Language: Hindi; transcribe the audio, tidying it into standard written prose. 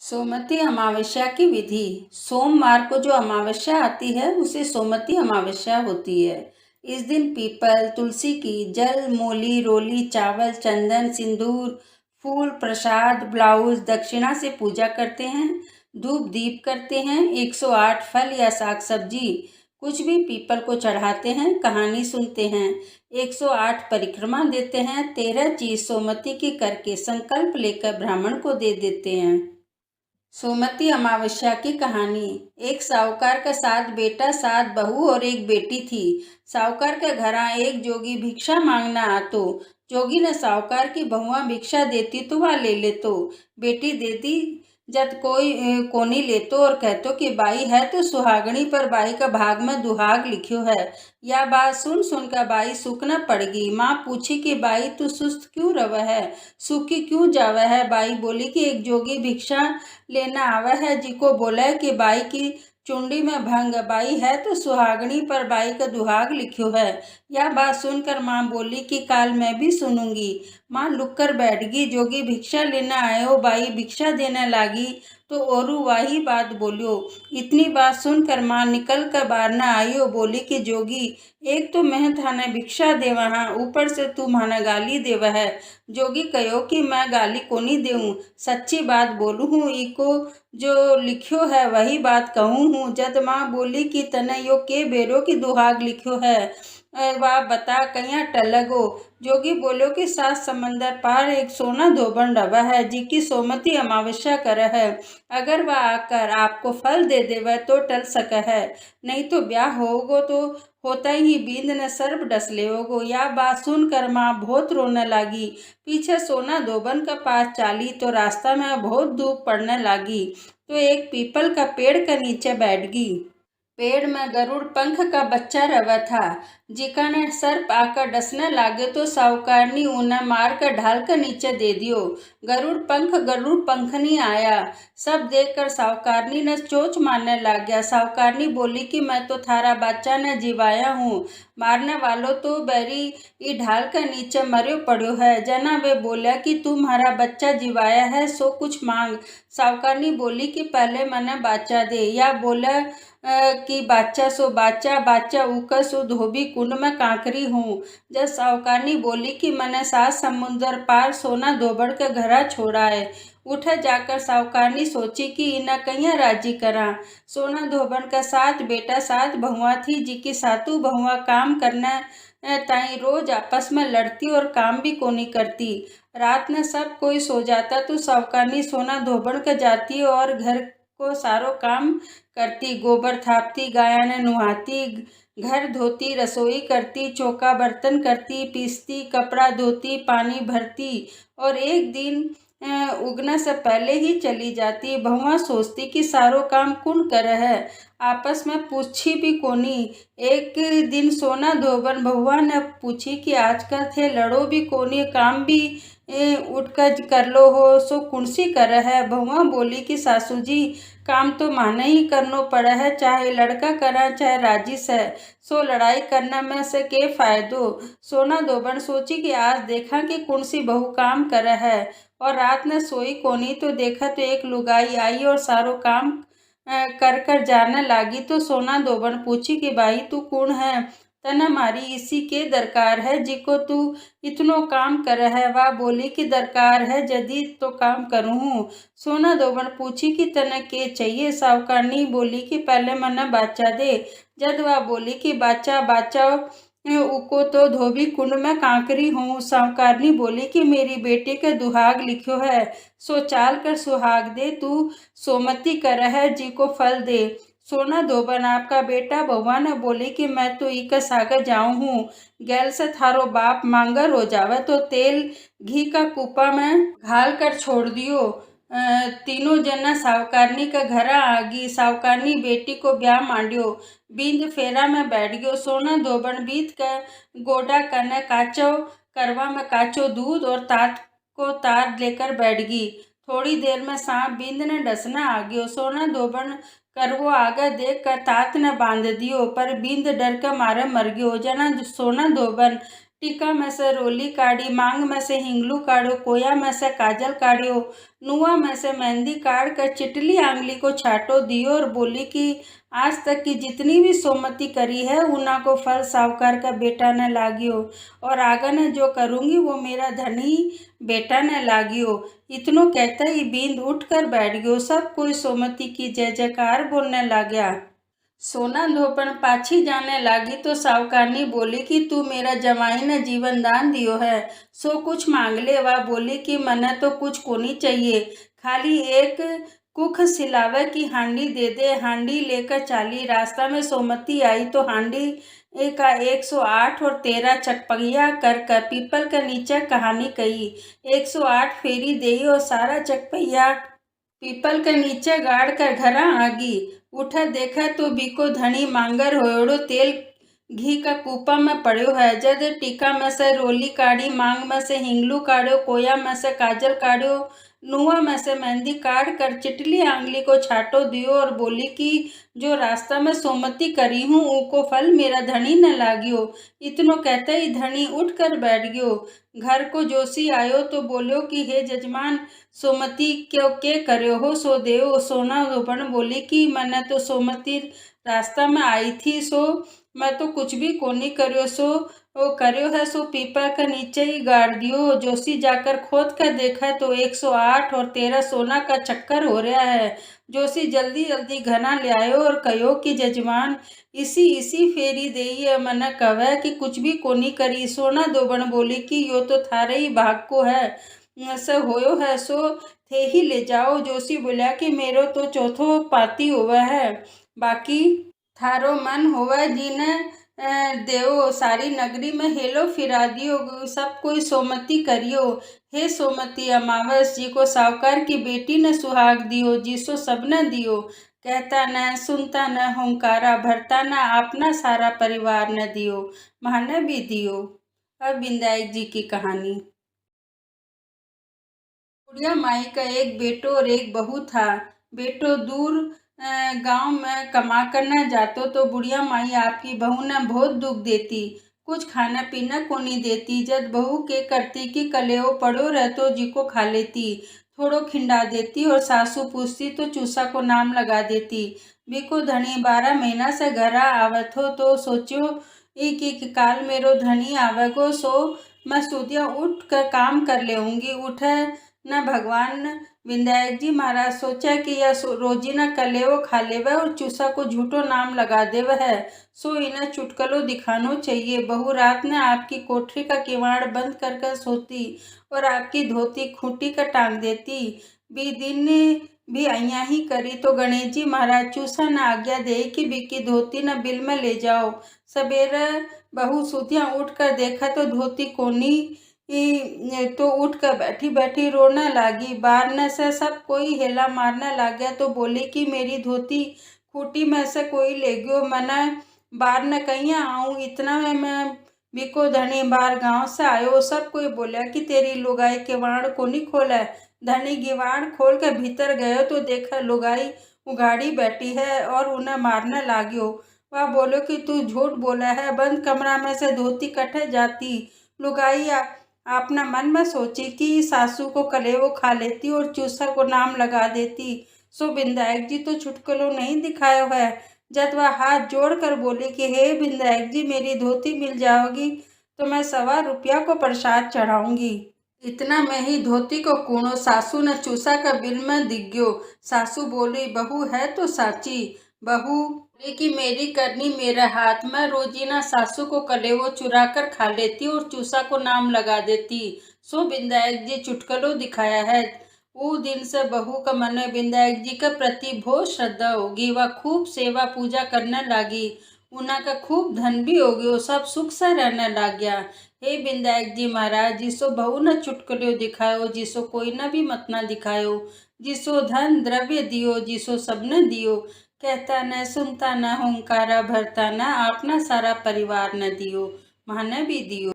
सोमवती अमावस्या की विधि। सोमवार को जो अमावस्या आती है उसे सोमवती अमावस्या होती है। इस दिन पीपल, तुलसी की जल, मूली, रोली, चावल, चंदन, सिंदूर, फूल, प्रसाद, ब्लाउज, दक्षिणा से पूजा करते हैं। धूप दीप करते हैं। 108 फल या साग सब्जी कुछ भी पीपल को चढ़ाते हैं। कहानी सुनते हैं। 108 परिक्रमा देते हैं। 13 चीज सोमवती की करके संकल्प लेकर ब्राह्मण को दे देते हैं। सोमवती अमावस्या की कहानी। एक साहूकार का 7 बेटा, 7 बहू और एक बेटी थी। साहूकार के घर एक जोगी भिक्षा मांगना आतो। जोगी ने साहूकार की बहुआ भिक्षा देती तो वह ले लेतो। बेटी देती जद कोई कोनी लेतो और कहतो कि बाई है तो सुहागणी, पर बाई का भाग में दुहाग लिखियो है। यह बात सुन सुनकर बाई सुख न पड़गी। माँ पूछी कि बाई तू सुस्त क्यों रवा है, सूखी क्यों जावा है। बाई बोली कि एक जोगी भिक्षा लेना आवा है, जिको बोला है कि बाई की चुंडी में भंग, बाई है तो सुहागणी, पर बाई का दुहाग लिखियो है। यह बात सुनकर माँ बोली कि काल मैं भी सुनूंगी। माँ लुक कर बैठ गई। जोगी भिक्षा लेना आयो। बाई भिक्षा देने लागी तो औरू वही बात बोलियो। इतनी बात सुनकर माँ निकल कर बाहर न आईयो। बोली कि जोगी, एक तो मैं थाने भिक्षा देवा हाँ, ऊपर से तू माना गाली देवा है। जोगी कहो कि मैं गाली कोनी देऊं, सच्ची बात बोलू हूँ। इको जो लिखियो है वही बात कहूँ हूँ। जद माँ बोली कि तने यो के बेरो की दुहाग लिखियो है, वाह बता कहिया टलगो। जोगी बोलो कि 7 समंदर पार एक सोना धोबन रवा है, जिकी सोमवती अमावस्या कर है। अगर वह आकर आपको फल दे देवे तो टल सक है, नहीं तो ब्याह होगो तो होता ही बींद ने सर्प डस लेगो। यह बात सुनकर माँ बहुत रोने लगी। पीछे सोना धोबन का पास चाली तो रास्ता में बहुत धूप पड़ने लगी, तो एक पीपल का पेड़ के नीचे बैठ गई। पेड़ में गरुड़ पंख का बच्चा रवा था। जिका ने सर्प आकर डसने लागे तो साहूकारनी उन्हें मार कर ढाल कर नीचे दे दियो। गरुड़ पंख नहीं आया। सब देखकर साहूकारनी ने चोंच मारने लग गया। साहूकारनी बोली कि मैं तो थारा बच्चा ने जिवाया हूँ, मारने वालों तो बैरी ई ढाल कर नीचे मर्यो पड़ो है। जना वे बोला कि तुम्हारा बच्चा जिवाया है सो कुछ मांग। साहूकारनी बोली कि पहले मने बाचा दे। या बोला कि बाचा सो बाचा, बाचा उका सो धोबी कुंड में कांकरी हूँ। जब साहूकारनी बोली कि मैंने 7 समुंदर पार सोना धोबड़ के घरा छोड़ा है। उठे जाकर साहूकारनी सोची कि इन्हें कहिया राजी करा। सोना धोबन का 7 बेटा, 7 बहुआ थी, जिकी 7 बहुआ काम करने ताई रोज आपस में लड़ती और काम भी कोनी करती। रात में सब कोई सो जाता तो साहूकारनी सोना धोबन के जाती और घर को सारो काम करती। गोबर थापती, गाया ने नुहाती, घर धोती, रसोई करती, चौका बर्तन करती, पीसती, कपड़ा धोती, पानी भरती और एक दिन उगने से पहले ही चली जाती। बहुआ सोचती कि सारो काम कौन करे है, आपस में पूछी भी कोनी। एक दिन सोना धोबन बहुआ ने पूछी कि आजकल थे लड़ो भी कोनी, काम भी उठकर कर लो हो सो कुणसी करे है। बहुआ बोली कि सासू जी, काम तो माने ही करनो पड़ा है, चाहे लड़का करा चाहे राजिश है, सो लड़ाई करने में से के फायदो। सोना धोबन सोची कि आज देखा कि कुणसी बहू काम करे है, और रात ने सोई कोनी तो देखा तो एक लुगाई आई और सारो काम कर कर जाने लागी। तो सोना धोबन पूछी कि भाई तू कौन है, तना मारी इसी के दरकार है जिको तू इतनो काम कर है। वह बोली कि दरकार है जदी तो काम करूँ। सोना धोबन पूछी कि तने के चाहिए। साहूकारनी बोली कि पहले मना बाचा दे। जद वह बोली कि बाचा बाचा उको तो धोबी कुंड में कांकरी हूँ। साहूकारनी बोली कि मेरी बेटी के दुहाग लिखो है, सो चाल कर सुहाग दे, तू सोमती कर है जी को फल दे। सोना धोबन आपका बेटा। बहुआ ने बोली कि मैं तो इका सागर जाऊँ हूँ, गैल से थारो बाप मांगर हो जावे तो तेल घी का कुपा में घाल कर छोड़ दियो। तीनों जना साहूकारनी का घर आगी। साहूकारनी बेटी को ब्याह मांडियो, बींद फेरा में बैठ गयो। सोना धोबन बीत कर गोडा कने काचो करवा में काचो दूध और तात को तार लेकर बैठ गई। थोड़ी देर में सांप बींद ने डसना आ गयो। सोना धोबन करवो आगे देख कर तात ने बांध दियो, पर बींद डर के मारे मर गयो। जना सोना धोबन टीका में से रोली काढ़ी, मांग में से हिंगलू काढ़ो, कोया में से काजल काढ़ियो, नुआ में से मेहंदी काढ़ कर चिटली आंगली को छाटो दियो और बोली कि आज तक की जितनी भी सोमती करी है उना को फल साहूकार का बेटा न लागियो, और आगे न जो करूँगी वो मेरा धनी बेटा न लागियो। इतनो कहता ही बींद उठ कर बैठ गयो। सब कोई सोमती की जय जयकार बोलने लगा। सोना धोपन पाछी जाने लागी तो सावकारनी बोली कि तू मेरा जमाई ने जीवन दान दियो है, सो कुछ मांग ले। वह बोली कि मने तो कुछ कोनी चाहिए, खाली एक कुख सिलावे की हांडी दे दे। हांडी लेकर चाली। रास्ता में सोमती आई तो हांडी का 108 और 13 चकपगिया कर पीपल के नीचे कहानी कही। 108 फेरी देई और सारा चकपहिया पीपल के नीचे गाड़ कर घरा आगी। उठा देखा तो बीको धनी मांगर होयोड़ो तेल घी का कूपा में पड़ो है। जद टीका में से रोली काढ़ी, मांग में से हिंगलू काढ़ो, कोया में से काजल काढ़ो, नुआ में से मेहंदी काढ़ कर चिटली आंगली को छाटो दियो और बोली कि जो रास्ता में सोमती करी हूँ ऊको फल मेरा धनी न लागियो। इतनो कहते ही धनी उठ कर बैठ गयो। घर को जोशी आयो तो बोलियो कि हे जजमान, सोमती क्यों के कर्यो हो सो देव। सोना धोबन बोली कि मैंने तो सोमती रास्ता में आई थी, सो मैं तो कुछ भी कोनी कर्यो, सो वो कर्यो है सो पीपल के नीचे ही गाड़ दियो। जोशी जाकर खोद कर देखा तो 108 और 13 सोना का चक्कर हो रहा है। जोशी जल्दी जल्दी घना ले आयो और कहो कि जजमान, इसी इसी फेरी देई मने कवे कि कुछ भी कोनी करी। सोना धोबन बोली कि यो तो थारे ही भाग को है, से होयो है सो थे ही ले जाओ। जोशी बोला कि मेरो तो चौथो पाती हुआ है, बाकी थारो मन होवे जीने देओ। सारी नगरी में हेलो फिरा दियो, सब कोई सोमती करियो। हे सोमती अमावस, जी को सावकार की बेटी ने सुहाग दियो, जिसो सबने दियो। कहता न सुनता न हुंकारा भरता न, अपना सारा परिवार ने दियो, माने भी दियो। अब विनायक जी की कहानी। बुढ़िया माई का एक बेटो और एक बहू था। बेटो दूर गांव में कमा करना जातो तो बुढ़िया माई आपकी बहू ने बहुत दुख देती, कुछ खाना पीना को नहीं देती। जब बहू के करती कि कलेओ पड़ो रहतो जी को खा लेती, थोड़ो खिंडा देती और सासू पूछती तो चूसा को नाम लगा देती। बिको धनी 12 महीना से घर आवत हो तो सोचो कि काल मेरो धनी आवेगो, सो मैं सुदिया उठ कर काम कर लेऊंगी। उठे न भगवान विनायक जी महाराज सोचा कि यह रोजी न कलेवो खा लेवे और चूसा को झूठो नाम लगा देवे है, सो इन्हें चुटकलो दिखानो चाहिए। बहू रात ने आपकी कोठरी का किवाड़ बंद कर कर सोती और आपकी धोती खूंटी का टांग देती। भी दिन भी अइया ही करी तो गणेश जी महाराज चूसा न आज्ञा दे कि बिकी धोती न बिल में ले जाओ। सवेरे बहू सुतिया उठ कर देखा तो धोती कोनी तो उठ कर बैठी बैठी रोने लगी। बारने से सब कोई हेला मारने लग गया तो बोली कि मेरी धोती खूटी में से कोई ले गयो, मने बार न कहीं आऊँ। इतना में मैं बिको धनी बार गांव से आयो। सब कोई बोला कि तेरी लुगाई किवाड़ को नहीं खोला। धनी किवाड़ खोल के भीतर गयो तो देखा लुगाई उगाड़ी बैठी है और उन्हें मारने लाग्यो। वह बोलो कि तू झूठ बोला है, बंद कमरा में से धोती कटे जाती। लुगाई अपना मन में सोची कि सासू को कलेवो खा लेती और चूसा को नाम लगा देती, सो विनायक जी तो छुटकलो नहीं दिखायो है। जब वह हाथ जोड़कर बोली कि हे विनायक जी, मेरी धोती मिल जाओगी तो मैं 1.25 रुपया को प्रसाद चढ़ाऊंगी। इतना में ही धोती को कूणो सासू ने चूसा का बिल में दिख गयो। सासू बोली, बहू है तो साची। बहू बोली कि मेरी करनी मेरे हाथ में, रोजीना सासू को कलेवो चुरा कर खा लेती और चूसा को नाम लगा देती, सो विनायक जी चुटकलो दिखाया है। वो दिन से बहू का मन में विनायक जी के प्रति बहुत श्रद्धा होगी। वह खूब सेवा पूजा करने लगी, उन्हा का खूब धन भी हो गयो, सब सुख से रहने लग गया। हे विनायक जी महाराज, जिसो बहू न चुटकलो दिखायो, जिसो कोई न भी मत न दिखायो, जिसो धन द्रव्य दियो, जिसो सबने दियो। कहता न सुनता न हुंकारा भरता न, अपना सारा परिवार न दियो, माने भी दियो।